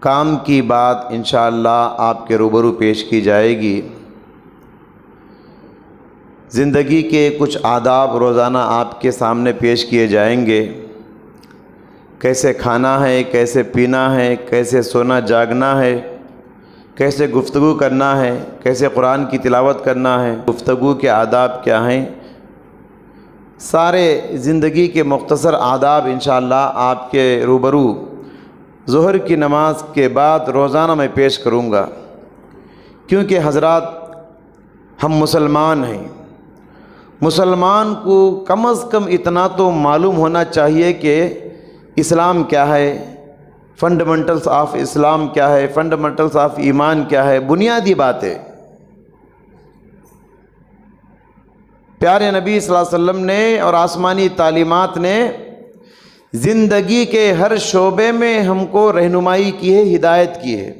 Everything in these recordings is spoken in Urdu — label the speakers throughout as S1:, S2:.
S1: کام کی بات انشاءاللہ آپ کے روبرو پیش کی جائے گی۔ زندگی کے کچھ آداب روزانہ آپ کے سامنے پیش کیے جائیں گے۔ کیسے کھانا ہے، کیسے پینا ہے، کیسے سونا جاگنا ہے، کیسے گفتگو کرنا ہے، کیسے قرآن کی تلاوت کرنا ہے، گفتگو کے آداب کیا ہیں، سارے زندگی کے مختصر آداب انشاءاللہ آپ کے روبرو ظہر کی نماز کے بعد روزانہ میں پیش کروں گا، کیونکہ حضرات ہم مسلمان ہیں۔ مسلمان کو کم از کم اتنا تو معلوم ہونا چاہیے کہ اسلام کیا ہے، فنڈامنٹلز آف اسلام کیا ہے، فنڈامنٹلز آف ایمان کیا ہے، بنیادی باتیں۔ پیارے نبی صلی اللہ علیہ وسلم نے اور آسمانی تعلیمات نے زندگی کے ہر شعبے میں ہم کو رہنمائی کی ہے، ہدایت کی ہے۔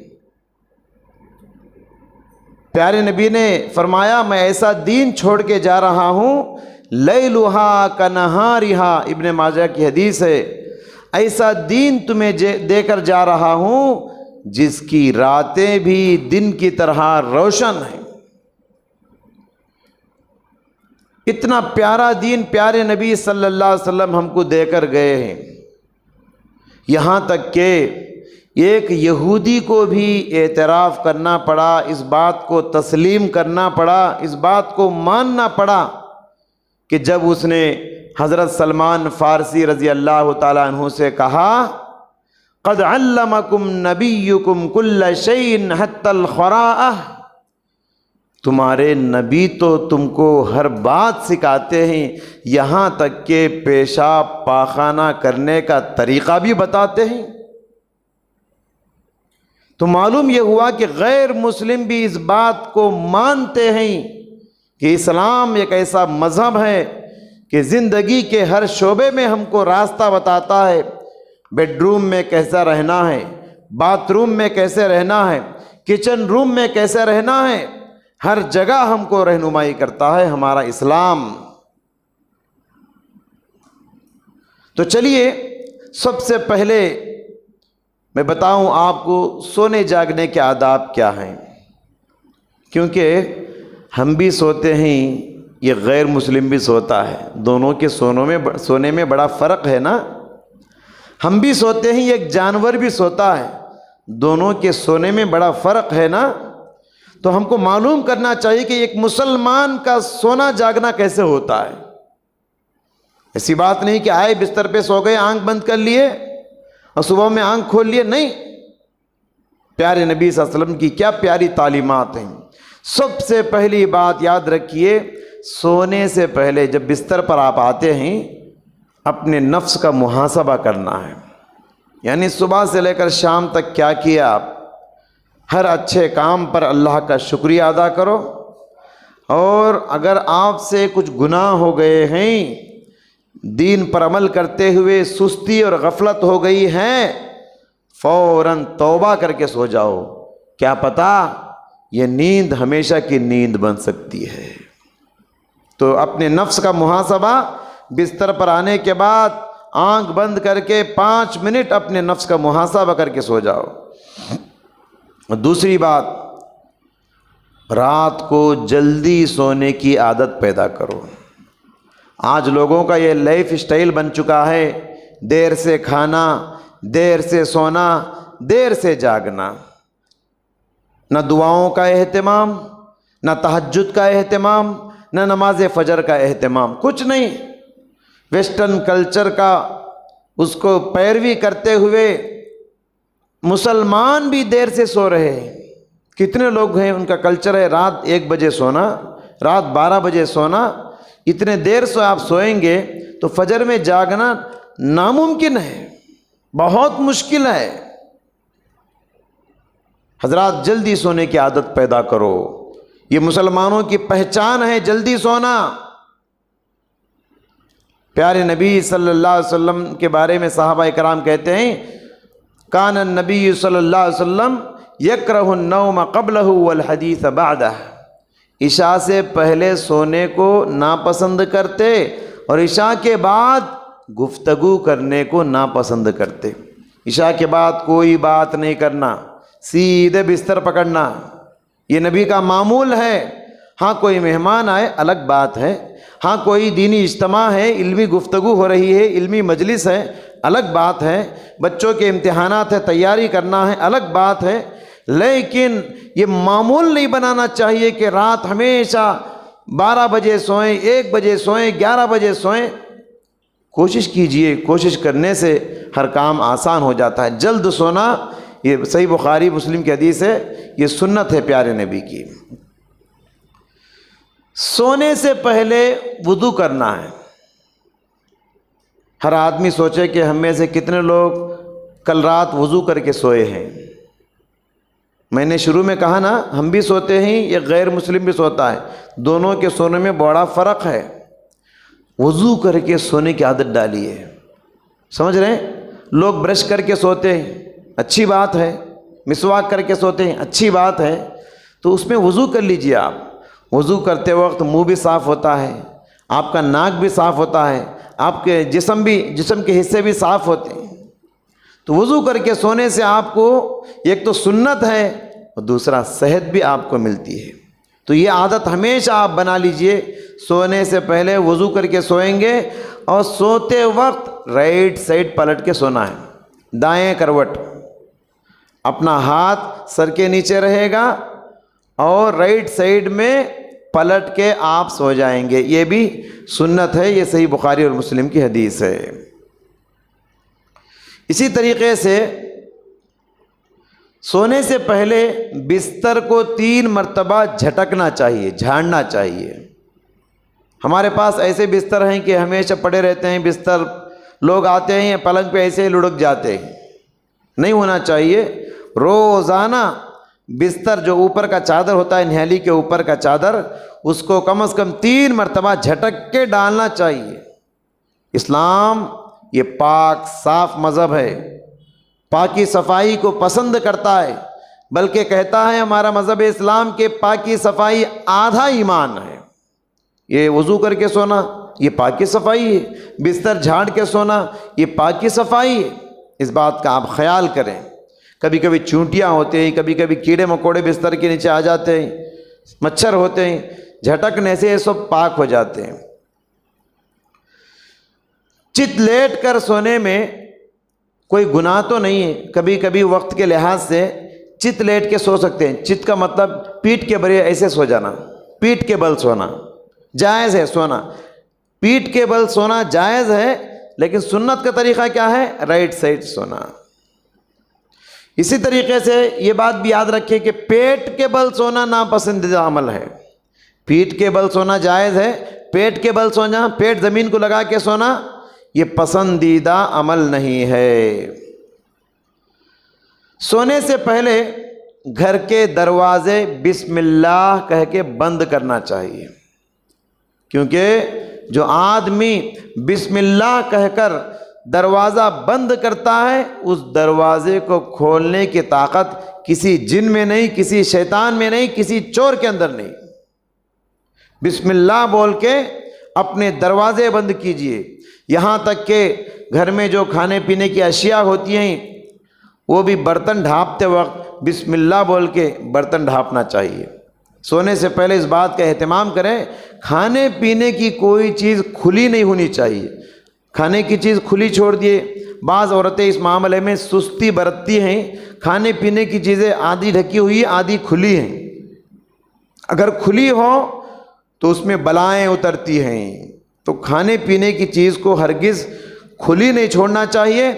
S1: پیارے نبی نے فرمایا میں ایسا دین چھوڑ کے جا رہا ہوں، لیلھا کنہارھا، ابن ماجہ کی حدیث ہے، ایسا دین تمہیں دے کر جا رہا ہوں جس کی راتیں بھی دن کی طرح روشن ہیں۔ اتنا پیارا دین پیارے نبی صلی اللہ علیہ وسلم ہم کو دے کر گئے ہیں، یہاں تک کہ ایک یہودی کو بھی اعتراف کرنا پڑا، اس بات کو تسلیم کرنا پڑا، اس بات کو ماننا پڑا کہ جب اس نے حضرت سلمان فارسی رضی اللہ تعالیٰ عنہ سے کہا قد علمکم نبیکم کل شیء حتی الخراءہ، تمہارے نبی تو تم کو ہر بات سکھاتے ہیں، یہاں تک کہ پیشاب پاخانہ کرنے کا طریقہ بھی بتاتے ہیں۔ تو معلوم یہ ہوا کہ غیر مسلم بھی اس بات کو مانتے ہیں کہ اسلام ایک ایسا مذہب ہے کہ زندگی کے ہر شعبے میں ہم کو راستہ بتاتا ہے، بیڈ روم میں کیسا رہنا ہے، باتھ روم میں کیسے رہنا ہے، کچن روم میں کیسے رہنا ہے، ہر جگہ ہم کو رہنمائی کرتا ہے ہمارا اسلام۔ تو چلیے سب سے پہلے میں بتاؤں آپ کو سونے جاگنے کے آداب کیا ہیں، کیونکہ ہم بھی سوتے ہیں، یہ غیر مسلم بھی سوتا ہے، دونوں کے سونے میں بڑا فرق ہے نا۔ ہم بھی سوتے ہیں، ایک جانور بھی سوتا ہے، دونوں کے سونے میں بڑا فرق ہے نا۔ تو ہم کو معلوم کرنا چاہیے کہ ایک مسلمان کا سونا جاگنا کیسے ہوتا ہے۔ ایسی بات نہیں کہ آئے بستر پہ سو گئے، آنکھ بند کر لیے اور صبح میں آنکھ کھول لیے، نہیں۔ پیارے نبی صلی اللہ علیہ وسلم کی کیا پیاری تعلیمات ہیں۔ سب سے پہلی بات یاد رکھیے، سونے سے پہلے جب بستر پر آپ آتے ہیں اپنے نفس کا محاسبہ کرنا ہے، یعنی صبح سے لے کر شام تک کیا کیا آپ، ہر اچھے کام پر اللہ کا شکریہ ادا کرو، اور اگر آپ سے کچھ گناہ ہو گئے ہیں، دین پر عمل کرتے ہوئے سستی اور غفلت ہو گئی ہے، فوراً توبہ کر کے سو جاؤ، کیا پتہ یہ نیند ہمیشہ کی نیند بن سکتی ہے۔ تو اپنے نفس کا محاسبہ، بستر پر آنے کے بعد آنکھ بند کر کے 5 منٹ اپنے نفس کا محاسبہ کر کے سو جاؤ۔ دوسری بات، رات کو جلدی سونے کی عادت پیدا کرو۔ آج لوگوں کا یہ لائف سٹائل بن چکا ہے، دیر سے کھانا، دیر سے سونا، دیر سے جاگنا، نہ دعاؤں کا اہتمام، نہ تہجد کا اہتمام، نہ نماز فجر کا اہتمام، کچھ نہیں۔ ویسٹرن کلچر کا اس کو پیروی کرتے ہوئے مسلمان بھی دیر سے سو رہے ہیں۔ کتنے لوگ ہیں ان کا کلچر ہے رات 1 بجے سونا، رات 12 بجے سونا۔ اتنے دیر سے آپ سوئیں گے تو فجر میں جاگنا ناممکن ہے، بہت مشکل ہے۔ حضرات جلدی سونے کی عادت پیدا کرو، یہ مسلمانوں کی پہچان ہے، جلدی سونا۔ پیارے نبی صلی اللہ علیہ وسلم کے بارے میں صحابہ کرام کہتے ہیں کان النبی صلی اللہ علیہ وسلم یکرہ النوم قبلہ والحدیث بعدہ، عشاء سے پہلے سونے کو ناپسند کرتے اور عشاء کے بعد گفتگو کرنے کو ناپسند کرتے۔ عشاء کے بعد کوئی بات نہیں کرنا، سیدھے بستر پکڑنا، یہ نبی کا معمول ہے۔ ہاں کوئی مہمان آئے الگ بات ہے، ہاں کوئی دینی اجتماع ہے، علمی گفتگو ہو رہی ہے، علمی مجلس ہے، الگ بات ہے، بچوں کے امتحانات ہے، تیاری کرنا ہے، الگ بات ہے، لیکن یہ معمول نہیں بنانا چاہیے کہ رات ہمیشہ 12 بجے سوئیں، 1 بجے سوئیں، 11 بجے سوئیں۔ کوشش کیجئے، کوشش کرنے سے ہر کام آسان ہو جاتا ہے۔ جلد سونا، یہ صحیح بخاری مسلم کی حدیث ہے، یہ سنت ہے پیارے نبی کی۔ سونے سے پہلے وضو کرنا ہے۔ ہر آدمی سوچے کہ ہم میں سے کتنے لوگ کل رات وضو کر کے سوئے ہیں۔ میں نے شروع میں کہا نا، ہم بھی سوتے ہیں، یہ غیر مسلم بھی سوتا ہے، دونوں کے سونے میں بڑا فرق ہے۔ وضو کر کے سونے کی عادت ڈالی ہے، سمجھ رہے ہیں؟ لوگ برش کر کے سوتے ہیں، اچھی بات ہے، مسواک کر کے سوتے ہیں، اچھی بات ہے، تو اس میں وضو کر لیجئے۔ آپ وضو کرتے وقت منہ بھی صاف ہوتا ہے، آپ کا ناک بھی صاف ہوتا ہے، آپ کے جسم کے حصے بھی صاف ہوتے ہیں۔ تو وضو کر کے سونے سے آپ کو ایک تو سنت ہے اور دوسرا صحت بھی آپ کو ملتی ہے۔ تو یہ عادت ہمیشہ آپ بنا لیجئے، سونے سے پہلے وضو کر کے سوئیں گے، اور سوتے وقت رائٹ سائڈ پلٹ کے سونا ہے، دائیں کروٹ، اپنا ہاتھ سر کے نیچے رہے گا اور رائٹ سائڈ میں پلٹ کے آپ سو جائیں گے۔ یہ بھی سنت ہے، یہ صحیح بخاری اور مسلم کی حدیث ہے۔ اسی طریقے سے سونے سے پہلے بستر کو 3 مرتبہ جھٹکنا چاہیے، جھاڑنا چاہیے۔ ہمارے پاس ایسے بستر ہیں کہ ہمیشہ پڑے رہتے ہیں، بستر لوگ آتے ہیں پلنگ پہ ایسے ہی لڑک جاتے ہیں، نہیں ہونا چاہیے۔ روزانہ بستر جو اوپر کا چادر ہوتا ہے، نہالی کے اوپر کا چادر، اس کو کم از کم 3 مرتبہ جھٹک کے ڈالنا چاہیے۔ اسلام یہ پاک صاف مذہب ہے، پاکی صفائی کو پسند کرتا ہے، بلکہ کہتا ہے ہمارا مذہب اسلام کے پاکی صفائی آدھا ایمان ہے۔ یہ وضو کر کے سونا یہ پاکی صفائی ہے، بستر جھاڑ کے سونا یہ پاکی صفائی ہے۔ اس بات کا آپ خیال کریں۔ کبھی کبھی چونٹیاں ہوتے ہیں، کبھی کبھی کیڑے مکوڑے بستر کے نیچے آ جاتے ہیں، مچھر ہوتے ہیں، جھٹکنے سے یہ سب پاک ہو جاتے ہیں۔ چت لیٹ کر سونے میں کوئی گناہ تو نہیں ہے، کبھی کبھی وقت کے لحاظ سے چت لیٹ کے سو سکتے ہیں۔ چت کا مطلب پیٹھ کے بل ایسے سو جانا، پیٹھ کے بل سونا جائز ہے، سونا پیٹھ کے بل سونا جائز ہے، لیکن سنت کا طریقہ کیا ہے؟ رائٹ سائڈ سونا۔ اسی طریقے سے یہ بات بھی یاد رکھیں کہ پیٹ کے بل سونا ناپسندیدہ عمل ہے۔ پیٹھ کے بل سونا جائز ہے، پیٹ کے بل سونا، پیٹ زمین کو لگا کے سونا، یہ پسندیدہ عمل نہیں ہے۔ سونے سے پہلے گھر کے دروازے بسم اللہ کہہ کے بند کرنا چاہیے، کیونکہ جو آدمی بسم اللہ کہہ کر دروازہ بند کرتا ہے، اس دروازے کو کھولنے کی طاقت کسی جن میں نہیں، کسی شیطان میں نہیں، کسی چور کے اندر نہیں۔ بسم اللہ بول کے اپنے دروازے بند کیجئے۔ یہاں تک کہ گھر میں جو کھانے پینے کی اشیاء ہوتی ہیں، وہ بھی برتن ڈھانپتے وقت بسم اللہ بول کے برتن ڈھانپنا چاہیے۔ سونے سے پہلے اس بات کا اہتمام کریں، کھانے پینے کی کوئی چیز کھلی نہیں ہونی چاہیے۔ کھانے کی چیز کھلی چھوڑ دیے، بعض عورتیں اس معاملے میں سستی برتتی ہیں، کھانے پینے کی چیزیں آدھی ڈھکی ہوئی آدھی کھلی ہیں۔ اگر کھلی ہو تو اس میں بلائیں اترتی ہیں، تو کھانے پینے کی چیز کو ہرگز کھلی نہیں چھوڑنا چاہیے،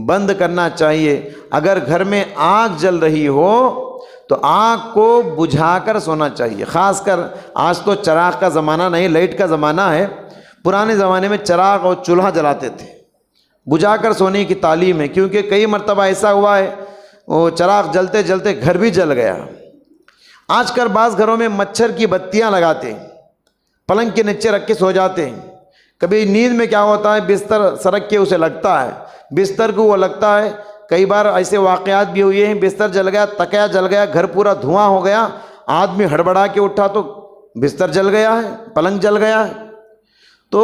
S1: بند کرنا چاہیے۔ اگر گھر میں آگ جل رہی ہو تو آگ کو بجھا کر سونا چاہیے۔ خاص کر آج تو چراغ کا زمانہ نہیں، لائٹ کا زمانہ ہے، پرانے زمانے میں چراغ اور چولہا جلاتے تھے، بجھا کر سونے کی تعلیم ہے، کیونکہ کئی مرتبہ ایسا ہوا ہے وہ چراغ جلتے جلتے گھر بھی جل گیا۔ آج کل بعض گھروں میں مچھر کی بتیاں لگاتے ہیں، پلنگ کے نیچے رکھ کے سو جاتے ہیں۔ کبھی نیند میں کیا ہوتا ہے، بستر سرک کے اسے لگتا ہے، بستر کو وہ لگتا ہے۔ کئی بار ایسے واقعات بھی ہوئے ہیں، بستر جل گیا، تکیا جل گیا، گھر پورا دھواں ہو گیا، آدمی ہڑبڑا کے اٹھا تو بستر جل گیا ہے، پلنگ جل گیا ہے۔ تو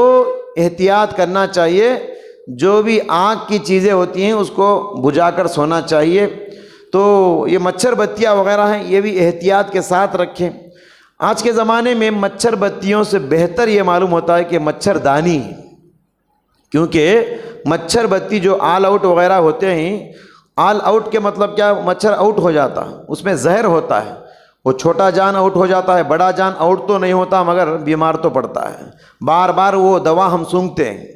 S1: احتیاط کرنا چاہیے، جو بھی آگ کی چیزیں ہوتی ہیں اس کو بجھا کر سونا چاہیے۔ تو یہ مچھر بتیاں وغیرہ ہیں، یہ بھی احتیاط کے ساتھ رکھیں۔ آج کے زمانے میں مچھر بتیوں سے بہتر یہ معلوم ہوتا ہے کہ مچھر دانی، کیونکہ مچھر بتی جو آل آؤٹ وغیرہ ہوتے ہیں، آل آؤٹ کے مطلب کیا، مچھر آؤٹ ہو جاتا، اس میں زہر ہوتا ہے، وہ چھوٹا جان آؤٹ ہو جاتا ہے، بڑا جان آؤٹ تو نہیں ہوتا مگر بیمار تو پڑتا ہے، بار بار وہ دوا ہم سونگھتے ہیں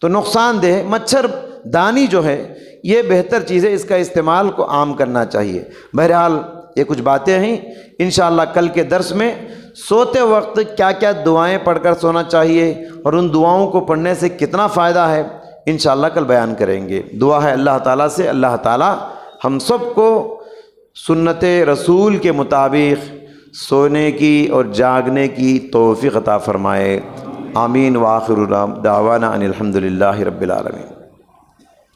S1: تو نقصان دہ۔ مچھر دانی جو ہے یہ بہتر چیز ہے، اس کا استعمال کو عام کرنا چاہیے۔ بہرحال یہ کچھ باتیں ہیں، انشاءاللہ کل کے درس میں سوتے وقت کیا کیا دعائیں پڑھ کر سونا چاہیے اور ان دعاؤں کو پڑھنے سے کتنا فائدہ ہے انشاءاللہ کل بیان کریں گے۔ دعا ہے اللہ تعالیٰ سے اللہ تعالیٰ ہم سب کو سنت رسول کے مطابق سونے کی اور جاگنے کی توفیق عطا فرمائے۔ آمین۔ وآخر دعوانا ان الحمد للہ رب العالمین۔